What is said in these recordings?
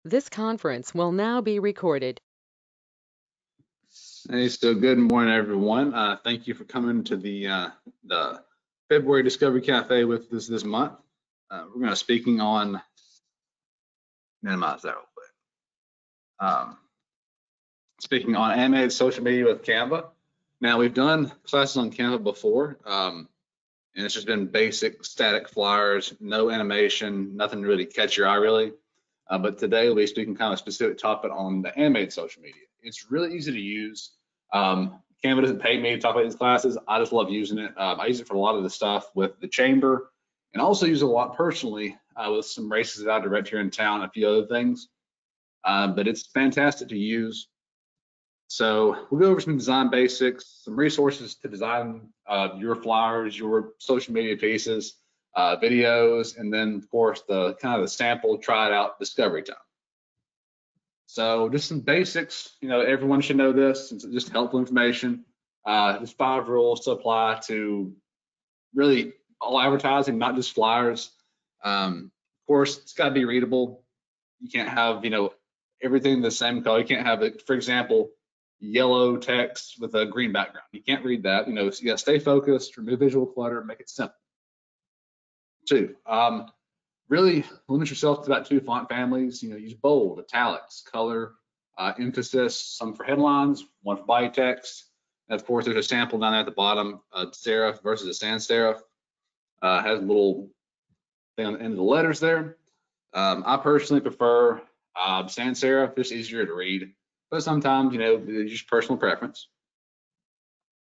This conference will now be recorded. Hey, so good morning, everyone. Thank you for coming to the February Discovery Cafe with us this month. We're going to speaking on minimize that real quick. Speaking on animated social media with Canva. Now we've done classes on Canva before, and it's just been basic static flyers, no animation, nothing to really catch your eye really. But today we'll be speaking kind of a specific topic on the animated social media. It's really easy to use. Canva doesn't pay me to talk about these classes. I just love using it. I use it for a lot of the stuff with the chamber, and also use it a lot personally with some races that I direct here in town, a few other things. But it's fantastic to use. So we'll go over some design basics, some resources to design your flyers, your social media pieces, videos, and then of course the kind of the sample, try it out, discovery time. So just some basics, everyone should know this. It's just helpful information. There's 5 rules to apply to really all advertising, not just flyers. Of course, it's got to be readable. You can't have, everything the same color. You can't have it, for example, yellow text with a green background. You can't read that. So you got to stay focused, remove visual clutter, make it simple. 2, really limit yourself to about 2 font families. Use bold, italics, color, emphasis, some for headlines, one for body text. And of course, there's a sample down there at the bottom, serif versus a sans serif. Has a little thing on the end of the letters there. I personally prefer sans serif, just easier to read, but sometimes, it's just personal preference.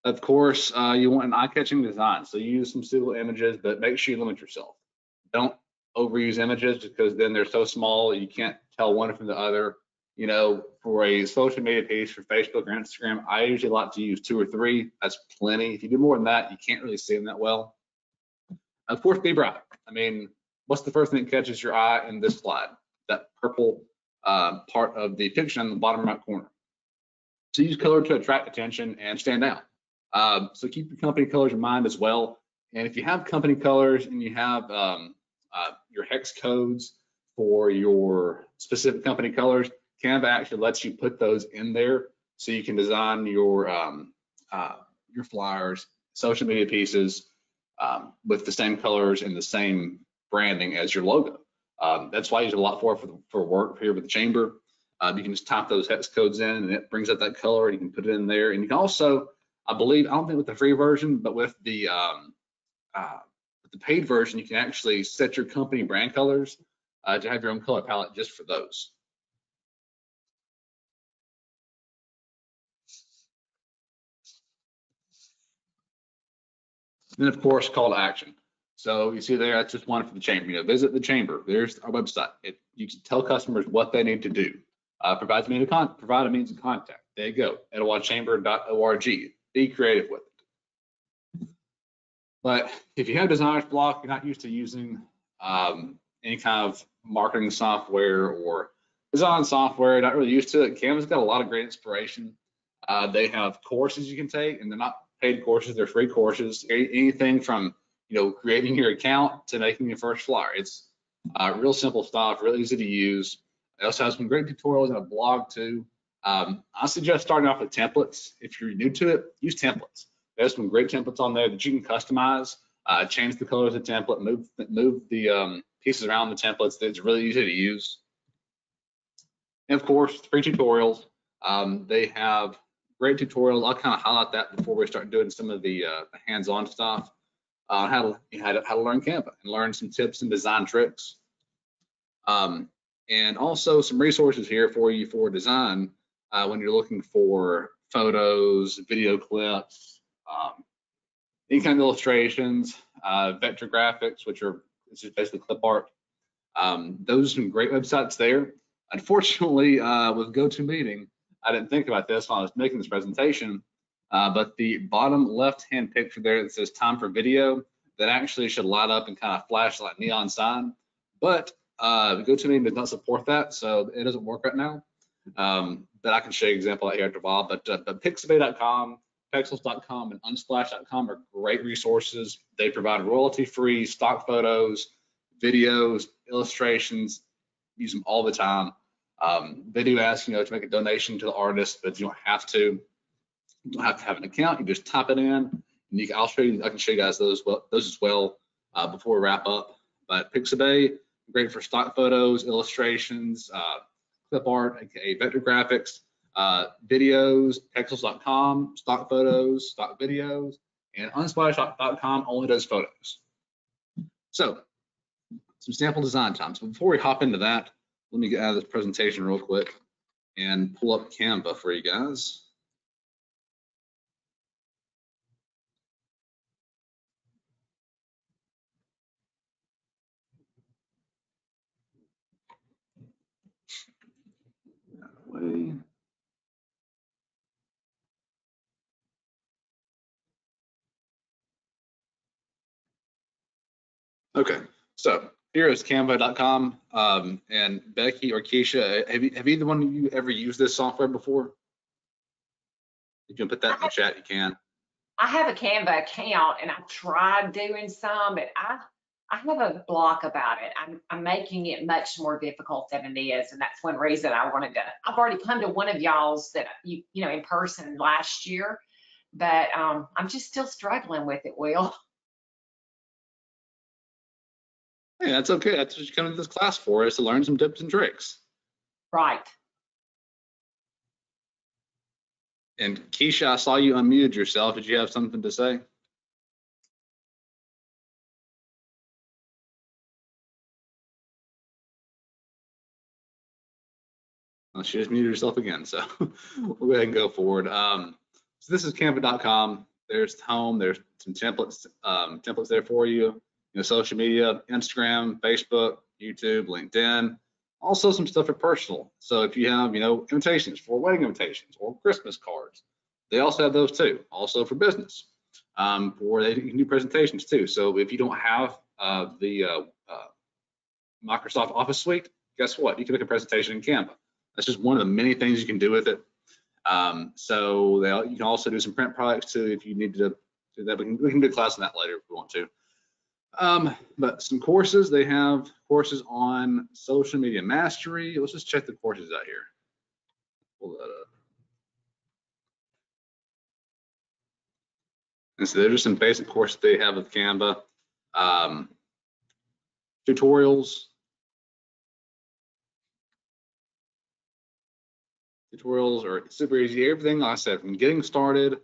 Of course, you want an eye-catching design, so use some suitable images, but make sure you limit yourself. Don't overuse images because then they're so small you can't tell one from the other. For a social media piece for Facebook or Instagram, I usually like to use 2 or 3. That's plenty. If you do more than that, you can't really see them that well. Of course, be bright. What's the first thing that catches your eye in this slide? That purple part of the picture in the bottom right corner. So use color to attract attention and stand out. So keep your company colors in mind as well. And if you have company colors and you have your hex codes for your specific company colors, Canva actually lets you put those in there so you can design your flyers, social media pieces with the same colors and the same branding as your logo. That's why I use it a lot for work here with the chamber. You can just type those hex codes in and it brings up that color and you can put it in there. And you can also, I don't think with the free version, but with the paid version, you can actually set your company brand colors to have your own color palette just for those. Then of course, call to action. So you see there, that's just one for the chamber. Visit the chamber. There's our website. You can tell customers what they need to do. Provide a means of contact. There you go. EtowahChamber.org. Be creative with it. But if you have designer's block, you're not used to using any kind of marketing software or design software, not really used to it, Canva's got a lot of great inspiration. They have courses you can take, and they're not paid courses, they're free courses. Anything from creating your account to making your first flyer. It's real simple stuff, real easy to use. They also have some great tutorials and a blog too. I suggest starting off with templates. If you're new to it, use templates. There's some great templates on there that you can customize, change the colors of the template, move the pieces around the templates. It's really easy to use. And of course, free tutorials. They have great tutorials. I'll kind of highlight that before we start doing some of the hands-on stuff. How to learn Canva and learn some tips and design tricks. And also some resources here for you for design when you're looking for photos, video clips, any kind of illustrations, vector graphics, which are just basically clip art. Those are some great websites there. Unfortunately, with GoToMeeting, I didn't think about this when I was making this presentation, but the bottom left-hand picture there that says time for video, that actually should light up and kind of flash like neon sign. But GoToMeeting does not support that, so it doesn't work right now. But I can show you an example out here after a while. But Pixabay.com, Pexels.com, and Unsplash.com are great resources. They provide royalty-free stock photos, videos, illustrations. Use them all the time. They do ask, to make a donation to the artist, but you don't have to. You don't have to have an account. You just type it in, and I can show you guys those as well before we wrap up. But Pixabay, great for stock photos, illustrations, clip art, aka vector graphics, videos, Pexels.com, stock photos, stock videos, and Unsplash.com only does photos. So some sample design times. But before we hop into that, let me get out of this presentation real quick and pull up Canva for you guys. That way. Okay, so here is Canva.com, and Becky or Keisha, have either one of you ever used this software before? You can put that in the chat, you can. I have a Canva account and I've tried doing some, but I have a block about it. I'm making it much more difficult than it is, and that's one reason I wanted to. I've already come to one of y'all's that you know in person last year, but I'm just still struggling with it, Will. Hey, that's okay. That's what you come to this class for, is to learn some tips and tricks. Right. And Keisha, I saw you unmuted yourself. Did you have something to say? Well, she just muted herself again, so we'll go ahead and go forward. So this is Canva.com. There's home. There's some templates there for you. Social media, Instagram, Facebook, YouTube, LinkedIn. Also some stuff for personal. So if you have, invitations for wedding invitations or Christmas cards, they also have those too. Also for business, or they can do presentations too. So if you don't have the Microsoft Office suite, guess what? You can make a presentation in Canva. That's just one of the many things you can do with it. So you can also do some print products too if you need to do that. We can do a class on that later if we want to. But some courses, they have courses on social media mastery. Let's just check the courses out here. Pull that up. And so there's just some basic courses they have with Canva. Tutorials are super easy. Everything, like I said, from getting started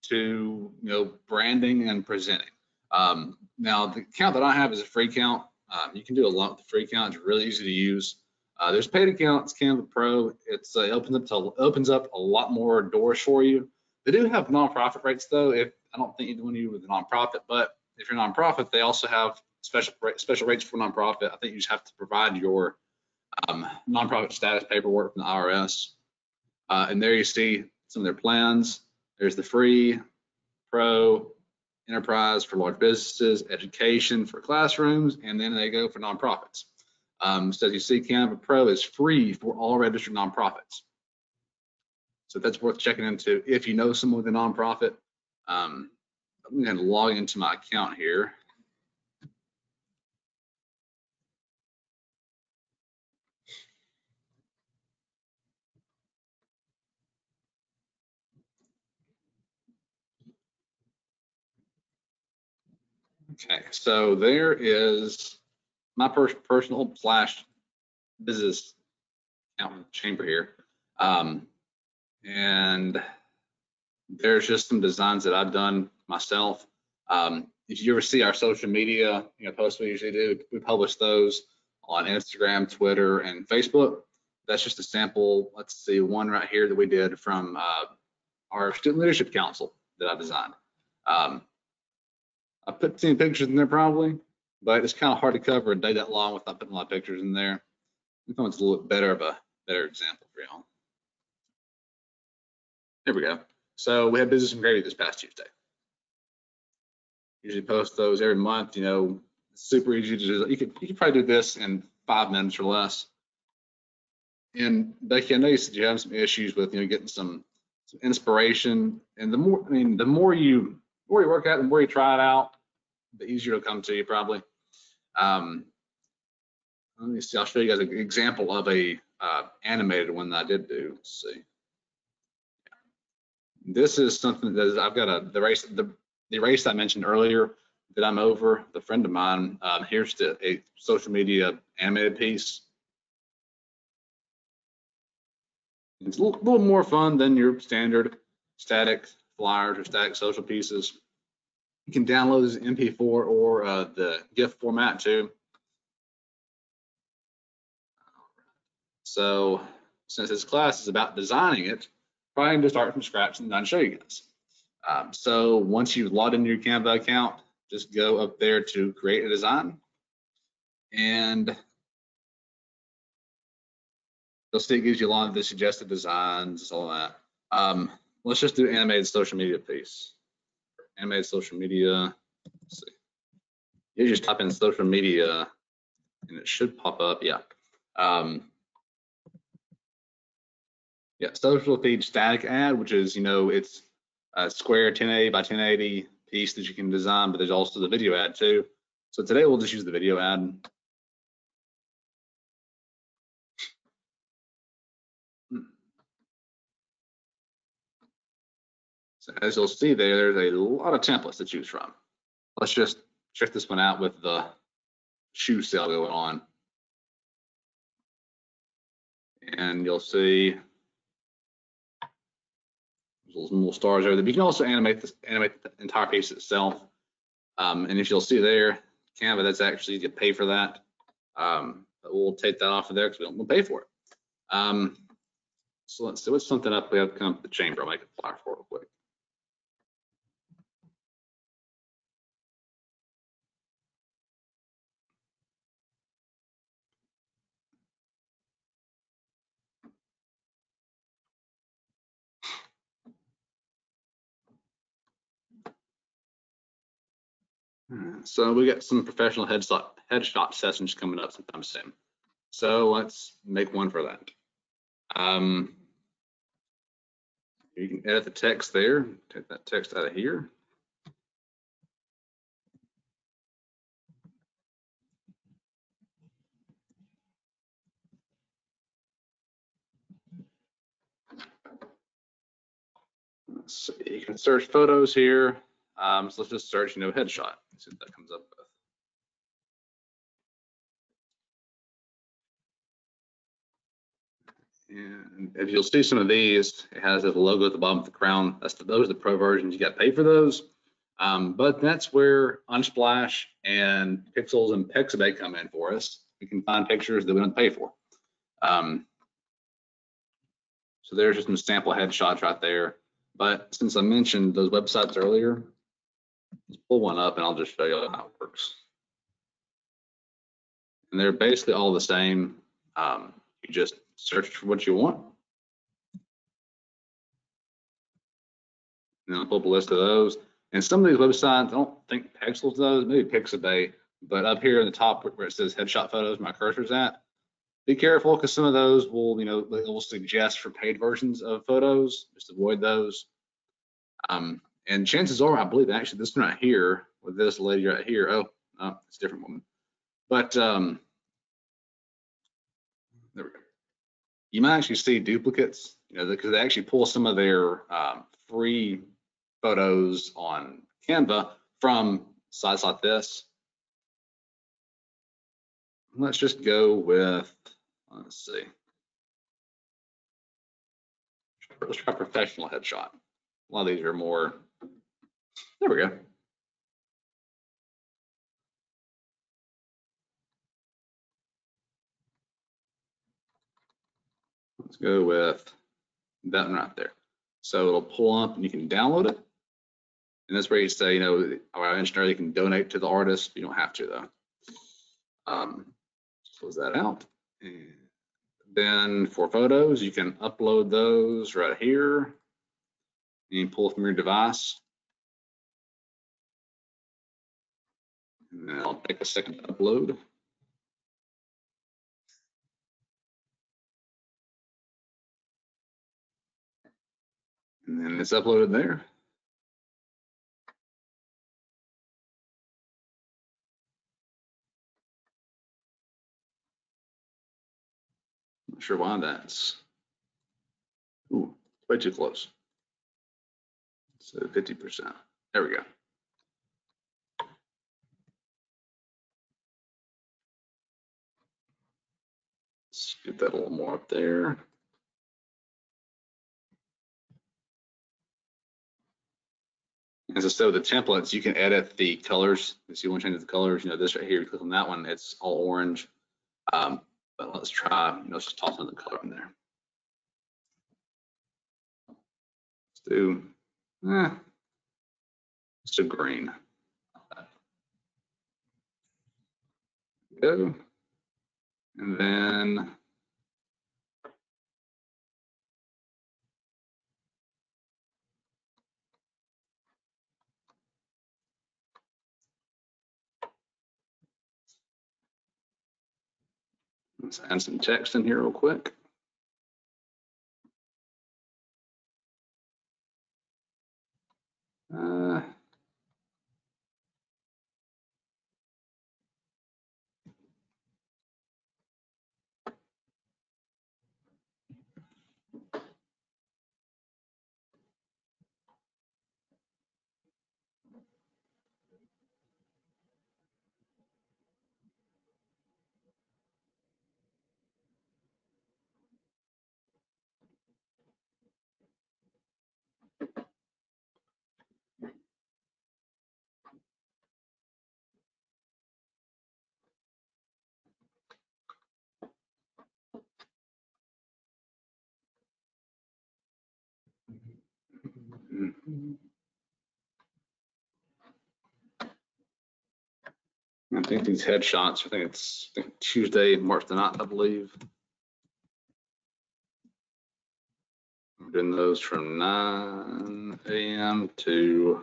to branding and presenting. Now the account that I have is a free account. You can do a lot with the free account. It's really easy to use. There's paid accounts, Canva Pro. It opens up a lot more doors for you. They do have nonprofit rates though. I don't think either one of you with a nonprofit, but if you're a nonprofit, they also have special rates for nonprofit. I think you just have to provide your nonprofit status paperwork from the IRS. And there you see some of their plans. There's the free, pro, enterprise for large businesses, education for classrooms, and then they go for nonprofits. So as you see, Canva Pro is free for all registered nonprofits. So that's worth checking into if you know someone with a nonprofit. I'm going to log into my account here. Okay, so there is my personal / business account chamber here. And there's just some designs that I've done myself. If you ever see our social media posts we usually do, we publish those on Instagram, Twitter, and Facebook. That's just a sample. Let's see, one right here that we did from our Student Leadership Council that I designed. I put some pictures in there probably, but it's kind of hard to cover a day that long without putting a lot of pictures in there. I think it's a little bit better example for y'all. There we go. So we had Business and Gravy this past Tuesday. Usually post those every month. Super easy to do. You could probably do this in 5 minutes or less. And Becky, I know you said you have some issues with getting some inspiration. And the more you work at it, the more you try it out, the easier it'll come to you probably. Let me see. I'll show you guys an example of a animated one that I did do. Let's see. This is something that I've got the race I mentioned earlier that I'm over. The friend of mine, here's a social media animated piece. It's a little more fun than your standard static flyers or static social pieces. You can download this MP4 or the GIF format too. So since this class is about designing it, probably going to start from scratch and then show you guys. So once you've logged into your Canva account, just go up there to create a design, and you'll see it gives you a lot of the suggested designs, all that. Let's just do animated social media piece. Animated social media. Let's see. You just type in social media, and it should pop up. Yeah. Yeah, social feed static ad, which is, it's a square 1080 by 1080 piece that you can design, but there's also the video ad too. So today we'll just use the video ad. So as you'll see there's a lot of templates to choose from. Let's just check this one out with the shoe sale going on. And you'll see there's little stars there. But you can also animate the entire piece itself. And if you'll see there, Canva, that's actually, you get paid for that. But we'll take that off of there because we'll pay for it. So let's see what's something up. We have to come up with the chamber. I'll make a flyer for it real quick. So we got some professional headshot sessions coming up sometime soon. So let's make one for that. You can edit the text there, take that text out of here. Let's see, you can search photos here. So let's just search, headshot. See what that comes up with. And if you'll see some of these, it has a logo at the bottom of the crown. Those are the pro versions. You got to pay for those. But that's where Unsplash and Pixels and Pixabay come in for us. We can find pictures that we don't pay for. So there's just some sample headshots right there. But since I mentioned those websites earlier, let's pull one up and I'll just show you how it works. And they're basically all the same. You just search for what you want. And I'll pull up a list of those. And some of these websites, I don't think Pexels does, maybe Pixabay, but up here in the top where it says headshot photos, my cursor's at, be careful because some of those will, they will suggest for paid versions of photos. Just avoid those. And chances are, I believe actually this one right here with this lady right here. Oh, it's a different woman. But there we go. You might actually see duplicates, because they actually pull some of their free photos on Canva from sites like this. Let's just go with, let's see. Let's try professional headshot. A lot of these are more, there we go. Let's go with that one right there. So it'll pull up and you can download it. And that's where you say, our engineer, you can donate to the artist. You don't have to though. Close that out. And then for photos, you can upload those right here. You can pull from your device. And then I'll take a second to upload. And then it's uploaded there. sure why that's, ooh, way too close. So 50%. There we go. Let's get that a little more up there. As I said with the templates, you can edit the colors. If you want to change the colors, you know, this right here, you click on that one, it's all orange. But let's try, you know, let's just toss another color in there. Let's do, let's do green. Go. And then let's add some text in here real quick. I think these headshots, I think it's Tuesday, March the 9th, I believe. I'm doing those from 9 a.m. to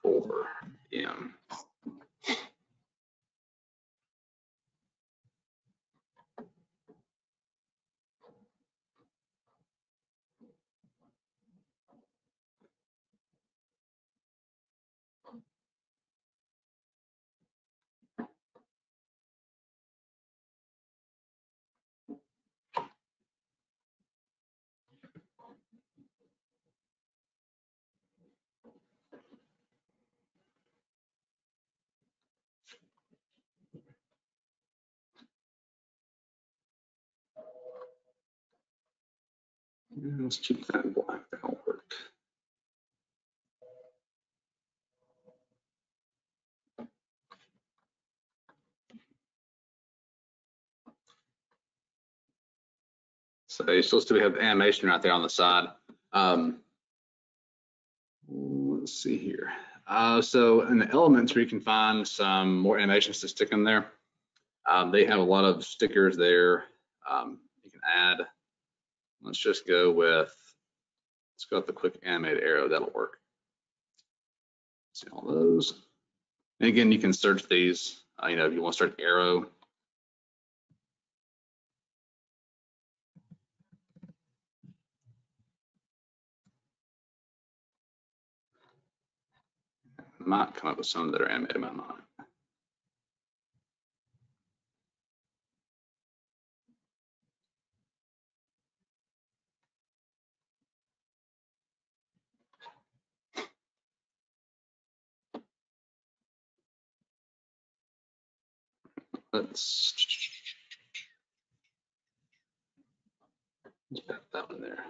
4 p.m. Let's keep that black, that'll work. So you still have the animation right there on the side. Let's see here. So in the elements, we can find some more animations to stick in there. They have a lot of stickers there. You can add. Let's just go with, let's go with the quick animated arrow. That'll work. See all those. And again, you can search these. You know, if you want to search arrow. Might come up with some that are animated, might not. Let's put that one there.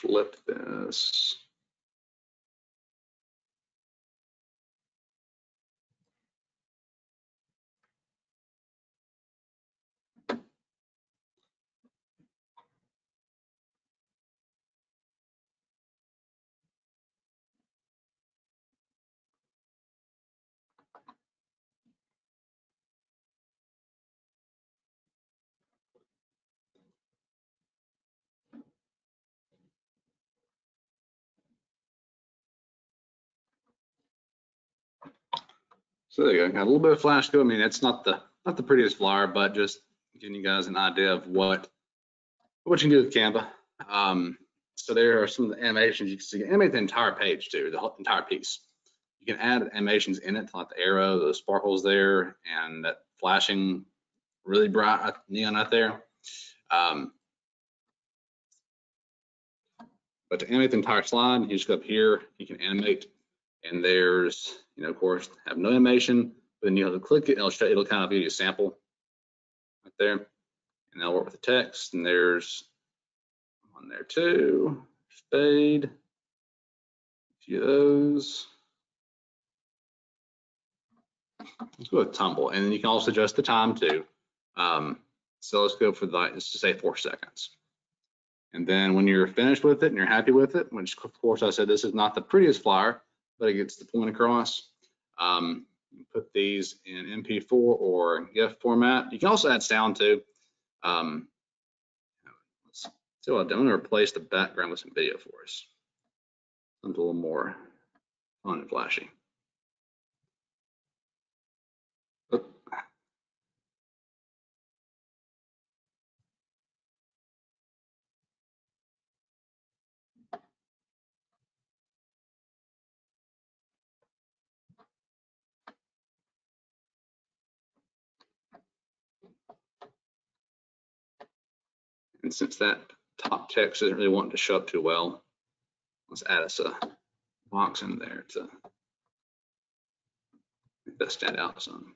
Flip this. So there you go. Got a little bit of flash to it. I mean, it's not the prettiest flyer, but just giving you guys an idea of what you can do with Canva. So there are some of the animations you can see. Animate the entire page too, the whole entire piece. You can add animations in it, like the arrow, the sparkles there, and that flashing really bright neon out there. But to animate the entire slide, you just go up here, you can animate, and there's, of course, have no animation, but then you have to click it, it'll kind of give you a sample right there, and that'll work with the text, and there's one there too, fade, a few of those. Let's go with tumble, and then you can also adjust the time too. So let's go for let's just say 4 seconds. And then when you're finished with it and you're happy with it, which of course I said this is not the prettiest flyer, but it gets the point across. You put these in MP4 or GIF format. You can also add sound too. Let's see what I've done. I'm going to replace the background with some video for us. Something a little more fun and flashy. And since that top text isn't really wanting to show up too well, let's add us a box in there to make that stand out some.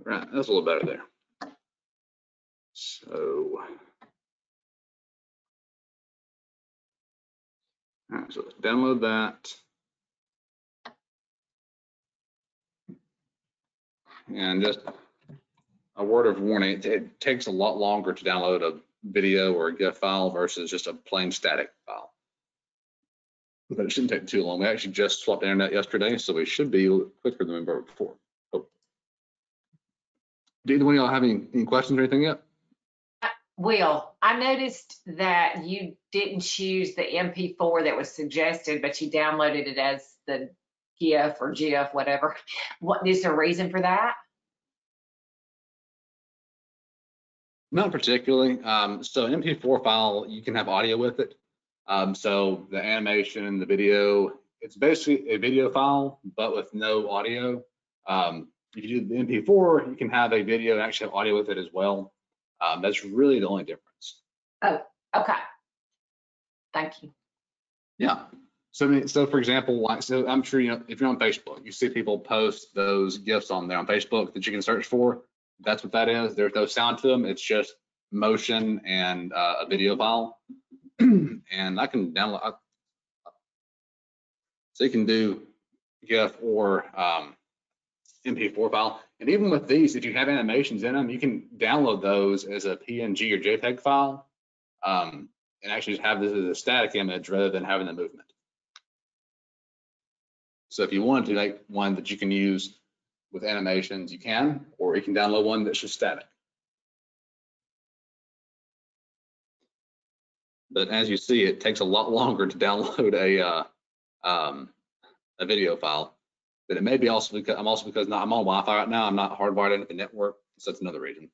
Right, that's a little better there. So, all right, so let's download that. And just a word of warning, it takes a lot longer to download a video or a GIF file versus just a plain static file. But it shouldn't take too long. We actually just swapped the internet yesterday, so we should be a little quicker than we were before. Oh. Do either one of y'all have any questions or anything yet? Will, I noticed that you didn't choose the MP4 that was suggested, but you downloaded it as the GIF or GIF, whatever. What is there a reason for that? Not particularly. So an MP4 file, you can have audio with it. So the animation, the video, it's basically a video file, but with no audio. If you do the MP4, you can have a video and actually have audio with it as well. That's really the only difference. Oh, okay. Thank you. Yeah. So for example, so I'm sure, if you're on Facebook, you see people post those GIFs on there on Facebook that you can search for. That's what that is. There's no sound to them. It's just motion and a video file. And I can download, so you can do GIF or MP4 file. And even with these, if you have animations in them, you can download those as a PNG or JPEG file and actually just have this as a static image rather than having the movement. So if you want to make one that you can use with animations, you can, or you can download one that's just static. But as you see, it takes a lot longer to download a video file. But it may be also because I'm on Wi-Fi right now. I'm not hardwired into the network, so that's another reason.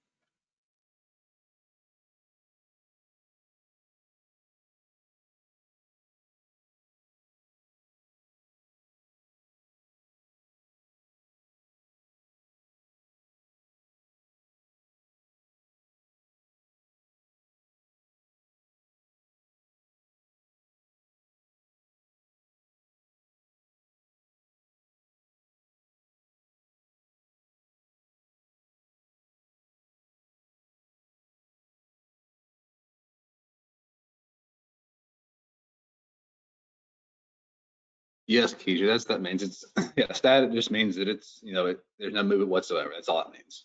Yes, Keisha, that means it's static just means that it's there's no movement whatsoever. That's all it means.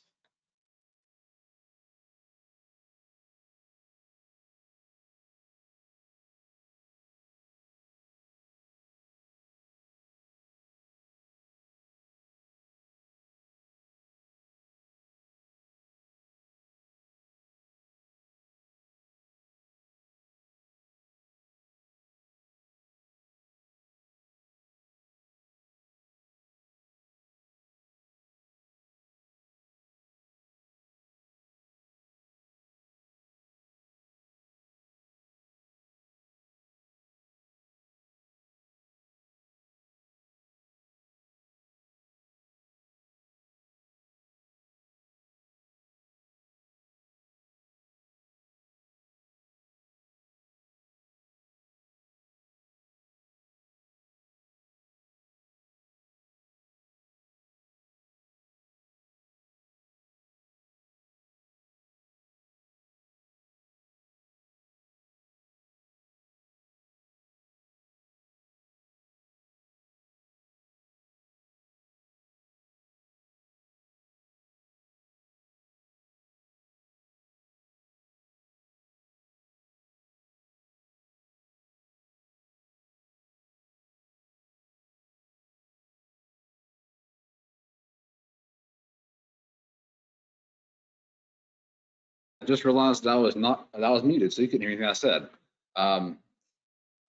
I just realized that I was muted, so you couldn't hear anything I said. I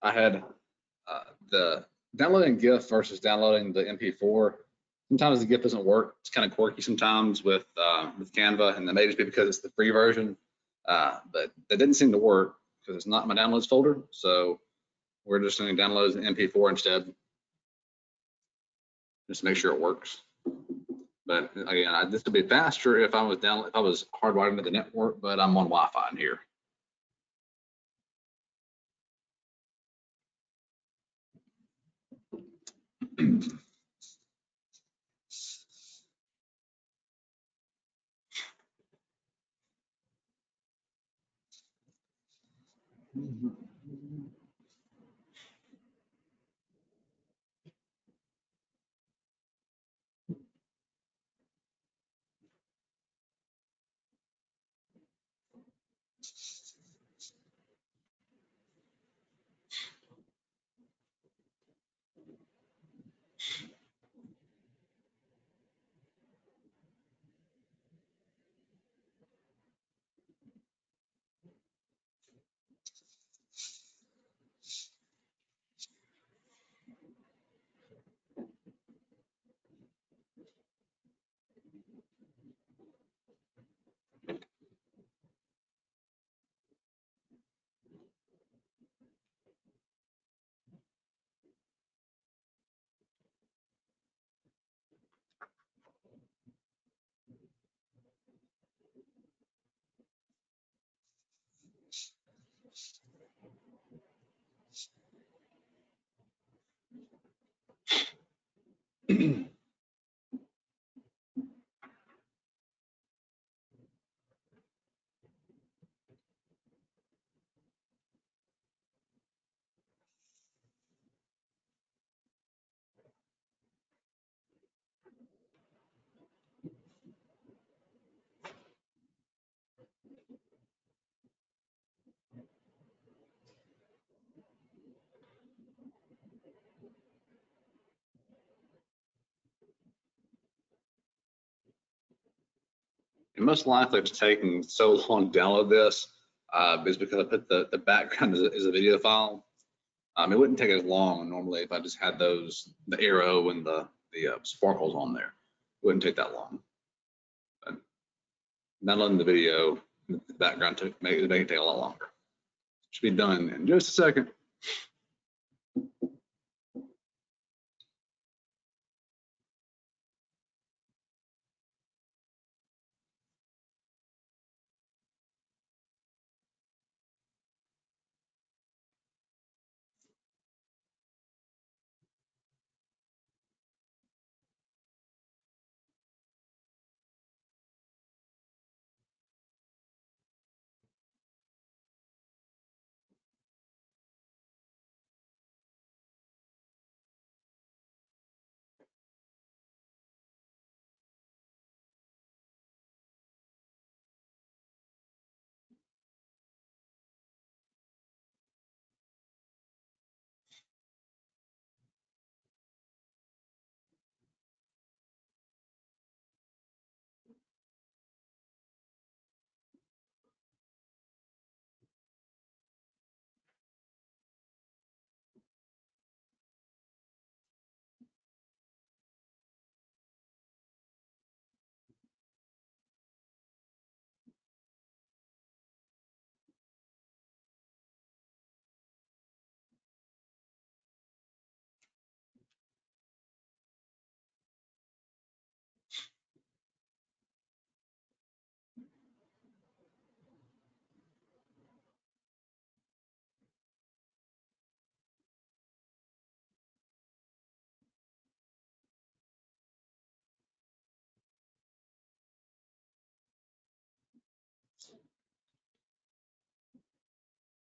had the downloading GIF versus downloading the MP4. Sometimes the GIF doesn't work. It's kind of quirky sometimes with Canva, and that may just be because it's the free version. But that didn't seem to work because it's not in my downloads folder. So we're just going to download an MP4 instead, just to make sure it works. But again, this would be faster if I was hardwired into the network, but I'm on Wi-Fi in here. And most likely it's taking so long to download this is because I put the background as a video file. It wouldn't take as long normally if I just had the arrow and the sparkles on there. It wouldn't take that long. But downloading the video, the background make it take a lot longer. Should be done in just a second.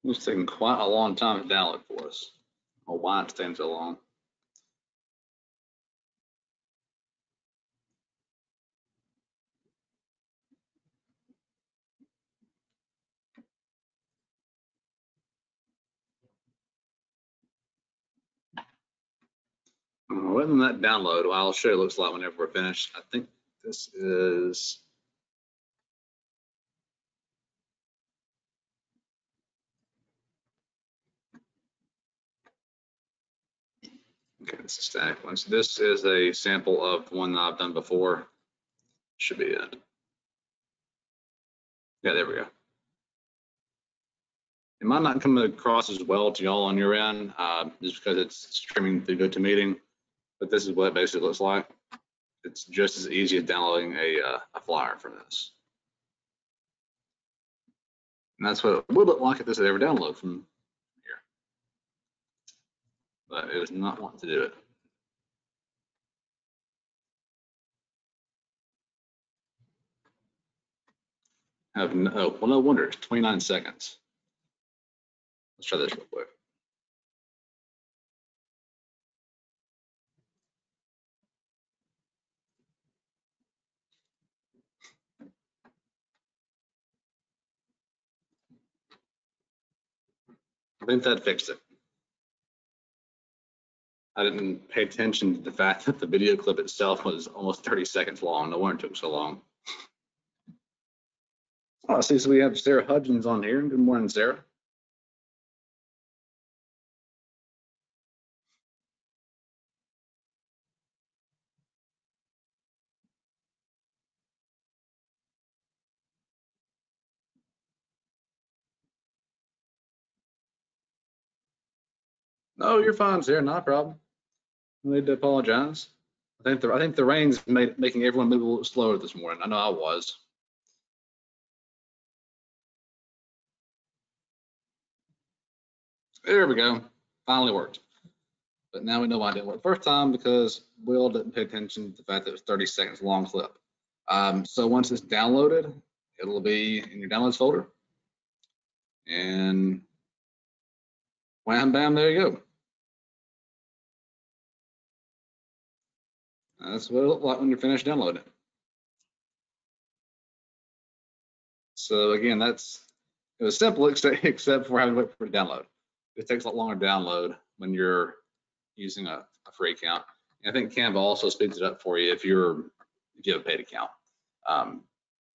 It's taking quite a long time to download for us. Or why it's taking so long. Other than that download, well, I'll show you what it looks like whenever we're finished. I think this is Okay, it's a static one. So this is a sample of the one that I've done before. Should be it. Yeah, there we go. It might not come across as well to y'all on your end, just because it's streaming through GoToMeeting, but this is what it basically looks like. It's just as easy as downloading a flyer from this. And that's what it would look like if this had ever downloaded from here. But it does not want to do it. Well, no wonder, it's 29 seconds. Let's try this real quick. I think that fixed it. I didn't pay attention to the fact that the video clip itself was almost 30 seconds long. No wonder it took so long. Oh, I see. So we have Sarah Hudgens on here. Good morning, Sarah. No, you're fine, Sarah. Not a problem. No need to apologize. I think the rain's making everyone move a little slower this morning. I know I was. There we go. Finally worked. But now we know why it didn't work the first time, because Will didn't pay attention to the fact that it was 30 seconds long clip. So once it's downloaded, it'll be in your downloads folder. And wham bam, there you go. That's what it looked like when you're finished downloading it. So again, it was simple except for having to wait for it to download. It takes a lot longer to download when you're using a free account. And I think Canva also speeds it up for you if you have a paid account.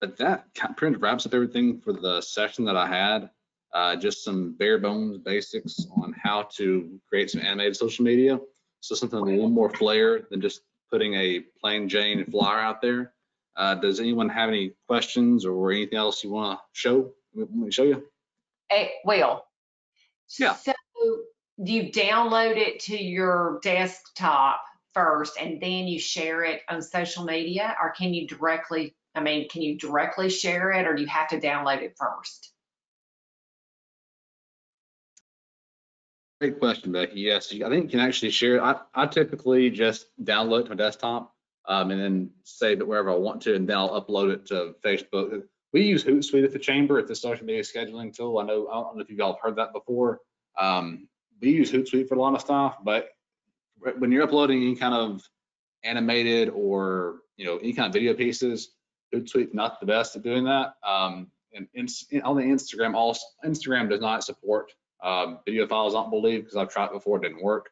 But that pretty much wraps up everything for the session that I had. Just some bare bones basics on how to create some animated social media. So something a little more flair than just putting a plain Jane flyer out there. Does anyone have any questions or anything else you want to show? Let me show you. Hey, Will. Yeah. So you download it to your desktop first and then you share it on social media, or can you directly share it, or do you have to download it first? Great question, Becky. Yes, I think you can actually share it. I typically just download it to my desktop and then save it wherever I want to, and then I'll upload it to Facebook. We use Hootsuite at the Chamber. It's a social media scheduling tool. I don't know if you all have heard that before. We use Hootsuite for a lot of stuff, but when you're uploading any kind of animated or any kind of video pieces, Hootsuite's not the best at doing that. And on the Instagram does not support video files, I don't believe, because I've tried it before, it didn't work.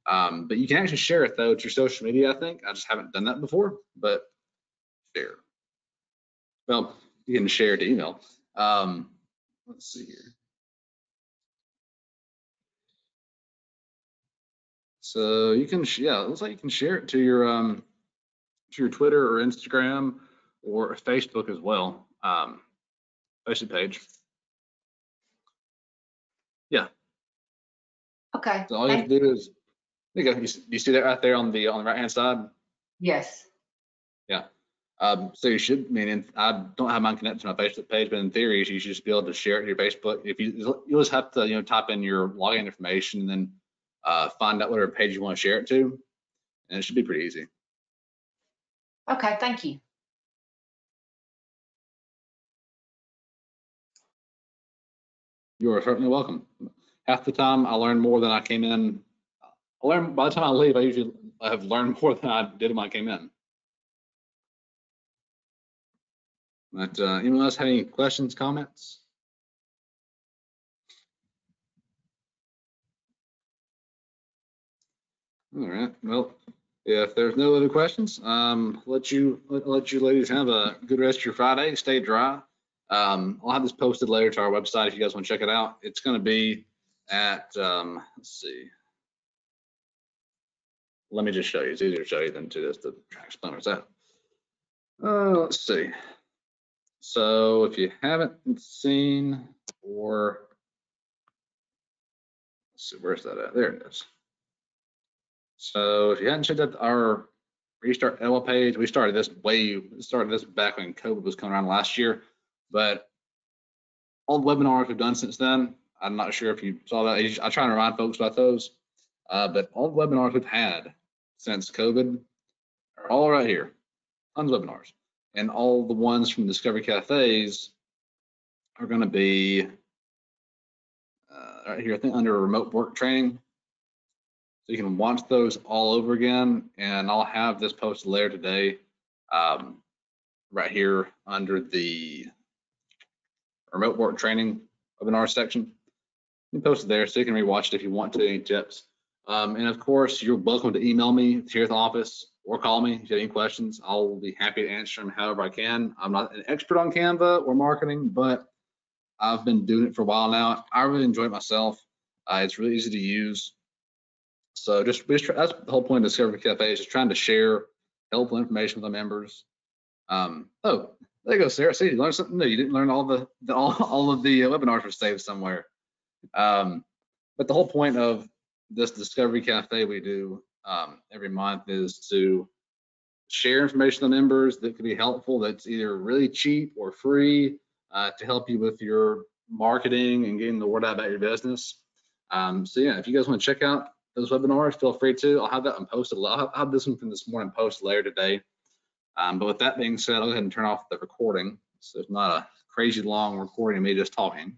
But you can actually share it though to your social media. I think I just haven't done that before, but share. Well, you can share to email. Let's see here. So you can, yeah, it looks like you can share it to your Twitter or Instagram or Facebook as well. Facebook page. Yeah. Okay. So all you have to do is, there you go. You see that right there on the right hand side? Yes. Yeah. So you should, I don't have mine connected to my Facebook page, but in theory, you should just be able to share it to your Facebook. If you'll just have to, type in your login information and then find out whatever page you want to share it to, and it should be pretty easy. Okay, thank you. You are certainly welcome. Half the time I learn more than I came in. By the time I leave, I have learned more than I did when I came in. But anyone else have any questions, comments? All right. Well, if there's no other questions, let you ladies have a good rest of your Friday. Stay dry. I'll have this posted later to our website if you guys want to check it out. It's going to be at let's see. Let me just show you. It's easier to show you than to just to try to explain what's that. Let's see. So if you haven't seen, or let's see, where's that at? There it is. So if you hadn't checked out our Restart NOLA page, we started this back when COVID was coming around last year, but all the webinars we've done since then, I'm not sure if you saw that. I try to remind folks about those, but all the webinars we've had since COVID are all right here, tons of webinars. And all the ones from Discovery Cafes are going to be right here, I think under remote work training. So you can watch those all over again, and I'll have this posted later today, right here under the remote work training webinar section. You can post it there so you can rewatch it if you want to, any tips. And of course, you're welcome to email me here at the office or call me if you have any questions. I'll be happy to answer them however I can. I'm not an expert on Canva or marketing, but I've been doing it for a while now. I really enjoy it myself. It's really easy to use. So that's the whole point of Discovery Cafe, is just trying to share helpful information with the members. Oh, there you go, Sarah. See, you learned something new. You didn't learn all of the webinars were saved somewhere. But the whole point of this Discovery Cafe we do every month is to share information to members that could be helpful, that's either really cheap or free, to help you with your marketing and getting the word out about your business. So yeah, if you guys want to check out those webinars, feel free to. I'll have that one posted. I'll have this one from this morning posted later today. But with that being said, I'll go ahead and turn off the recording, so it's not a crazy long recording of me just talking.